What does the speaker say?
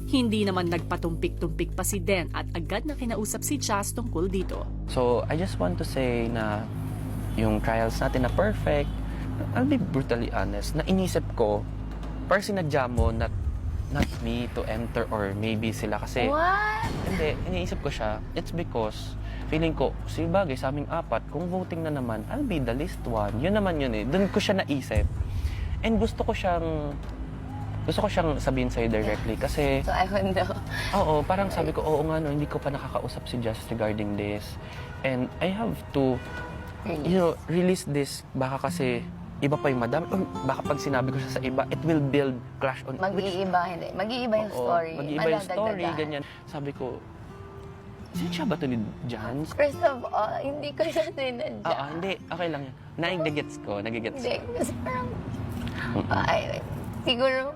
Hindi naman nagpatumpik-tumpik pa si Den at agad na kinausap si Jazz tungkol dito. So, I just want to say na yung trials natin na perfect, I'll be brutally honest, na inisip ko, parang sinadya mo not me to enter or maybe sila kasi... What? Hindi, iniisip ko siya, it's because feeling ko, bagay sa aming apat, kung voting na naman, I'll be the least one. Yun naman yun eh. Doon ko siya naisip. And gusto ko siyang sabihin sa'yo directly kasi... So I would know. Oo, parang sabi ko, oo nga no, hindi ko pa nakakausap si Just regarding this. And I have to, release this. Baka kasi iba pa yung madam. Baka pag sinabi ko siya sa iba, it will build clash on... Mag-iiba, hindi. Mag-iiba yung story. Mag-iiba yung story, ganyan. Sabi ko, siya ba ito ni Jans? First of all, hindi ko siya sinadya. Hindi. Okay lang yan. Nagigets ko. Hindi, kasi parang, siguro,